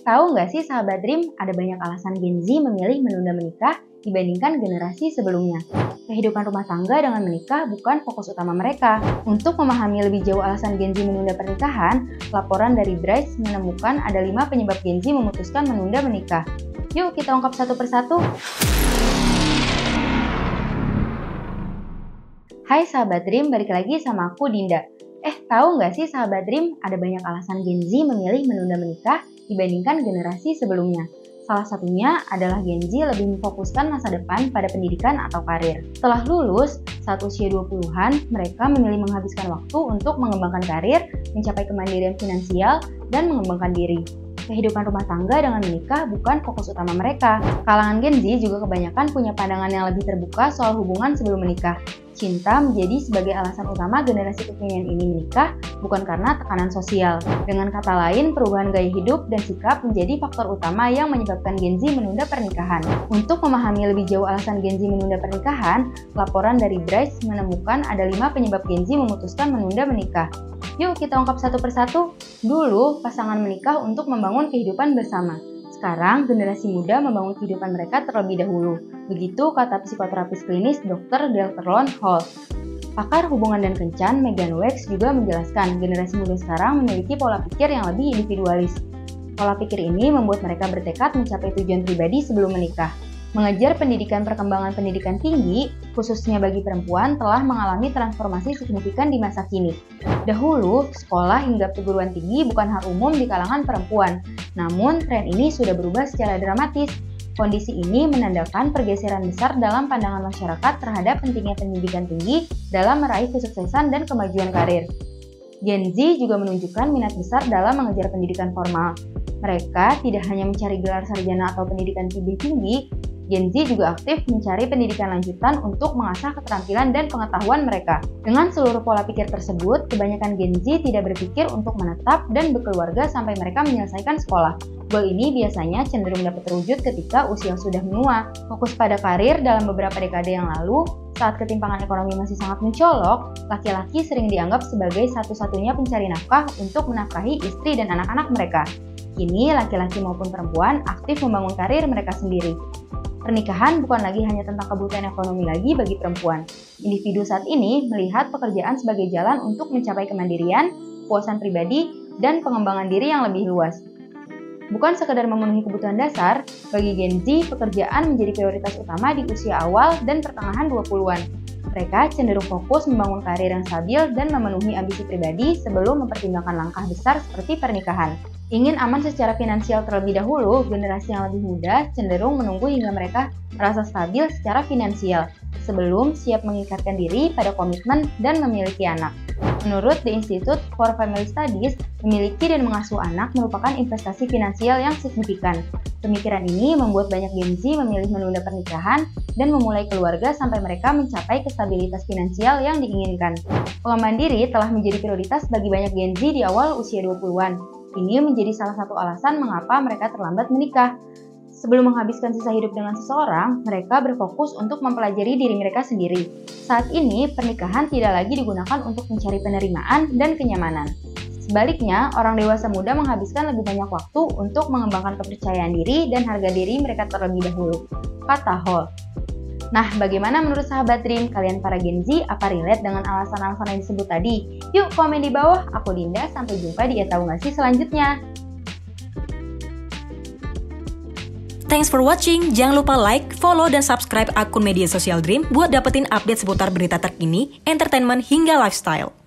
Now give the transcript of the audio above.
Tahu nggak sih sahabat Dream, ada banyak alasan Gen Z memilih menunda menikah dibandingkan generasi sebelumnya. Kehidupan rumah tangga dengan menikah bukan fokus utama mereka. Untuk memahami lebih jauh alasan Gen Z menunda pernikahan, laporan dari Brace menemukan ada 5 penyebab Gen Z memutuskan menunda menikah. Yuk kita ungkap satu persatu. Hai sahabat Dream, balik lagi sama aku Dinda. Tahu nggak sih sahabat Dream, ada banyak alasan Gen Z memilih menunda menikah dibandingkan generasi sebelumnya. Salah satunya adalah Gen Z lebih memfokuskan masa depan pada pendidikan atau karir. Setelah lulus, saat usia 20-an, mereka memilih menghabiskan waktu untuk mengembangkan karir, mencapai kemandirian finansial, dan mengembangkan diri. Kehidupan rumah tangga dengan menikah bukan fokus utama mereka. Kalangan Gen Z juga kebanyakan punya pandangan yang lebih terbuka soal hubungan sebelum menikah. Cinta menjadi sebagai alasan utama generasi kekinian ini menikah, bukan karena tekanan sosial. Dengan kata lain, perubahan gaya hidup dan sikap menjadi faktor utama yang menyebabkan Gen Z menunda pernikahan. Untuk memahami lebih jauh alasan Gen Z menunda pernikahan, laporan dari Brace menemukan ada 5 penyebab Gen Z memutuskan menunda menikah. Yuk kita ungkap satu persatu. Dulu, pasangan menikah untuk membangun kehidupan bersama. Sekarang, generasi muda membangun kehidupan mereka terlebih dahulu. Begitu kata psikoterapis klinis Dr. Delterlon Hall. Pakar hubungan dan kencan Megan Wex juga menjelaskan generasi muda sekarang memiliki pola pikir yang lebih individualis. Pola pikir ini membuat mereka bertekad mencapai tujuan pribadi sebelum menikah. Mengejar pendidikan perkembangan pendidikan tinggi, khususnya bagi perempuan, telah mengalami transformasi signifikan di masa kini. Dahulu, sekolah hingga perguruan tinggi bukan hal umum di kalangan perempuan. Namun, tren ini sudah berubah secara dramatis. Kondisi ini menandakan pergeseran besar dalam pandangan masyarakat terhadap pentingnya pendidikan tinggi dalam meraih kesuksesan dan kemajuan karir. Gen Z juga menunjukkan minat besar dalam mengejar pendidikan formal. Mereka tidak hanya mencari gelar sarjana atau pendidikan tinggi, Gen Z juga aktif mencari pendidikan lanjutan untuk mengasah keterampilan dan pengetahuan mereka. Dengan seluruh pola pikir tersebut, kebanyakan Gen Z tidak berpikir untuk menetap dan berkeluarga sampai mereka menyelesaikan sekolah. Goal ini biasanya cenderung dapat terwujud ketika usia sudah menua. Fokus pada karir dalam beberapa dekade yang lalu, saat ketimpangan ekonomi masih sangat mencolok, laki-laki sering dianggap sebagai satu-satunya pencari nafkah untuk menafkahi istri dan anak-anak mereka. Kini, laki-laki maupun perempuan aktif membangun karir mereka sendiri. Pernikahan bukan lagi hanya tentang kebutuhan ekonomi lagi bagi perempuan. Individu saat ini melihat pekerjaan sebagai jalan untuk mencapai kemandirian, kepuasan pribadi, dan pengembangan diri yang lebih luas. Bukan sekadar memenuhi kebutuhan dasar, bagi Gen Z, pekerjaan menjadi prioritas utama di usia awal dan pertengahan 20-an. Mereka cenderung fokus membangun karir yang stabil dan memenuhi ambisi pribadi sebelum mempertimbangkan langkah besar seperti pernikahan. Ingin aman secara finansial terlebih dahulu, generasi yang lebih muda cenderung menunggu hingga mereka merasa stabil secara finansial sebelum siap mengikatkan diri pada komitmen dan memiliki anak. Menurut The Institute for Family Studies, memiliki dan mengasuh anak merupakan investasi finansial yang signifikan. Pemikiran ini membuat banyak Gen Z memilih menunda pernikahan dan memulai keluarga sampai mereka mencapai stabilitas finansial yang diinginkan. Pengembangan diri telah menjadi prioritas bagi banyak Gen Z di awal usia 20-an. Ini menjadi salah satu alasan mengapa mereka terlambat menikah. Sebelum menghabiskan sisa hidup dengan seseorang, mereka berfokus untuk mempelajari diri mereka sendiri. Saat ini, pernikahan tidak lagi digunakan untuk mencari penerimaan dan kenyamanan. Sebaliknya, orang dewasa muda menghabiskan lebih banyak waktu untuk mengembangkan kepercayaan diri dan harga diri mereka terlebih dahulu, kata Hall. Nah, bagaimana menurut sahabat Dream? Kalian para Gen Z, apa relate dengan alasan-alasan yang disebut tadi? Yuk komen di bawah. Aku Dinda, sampai jumpa di Tahu Nggak Sih selanjutnya. Thanks for watching. Jangan lupa like, follow, dan subscribe akun media sosial Dream buat dapetin update seputar berita terkini, entertainment, hingga lifestyle.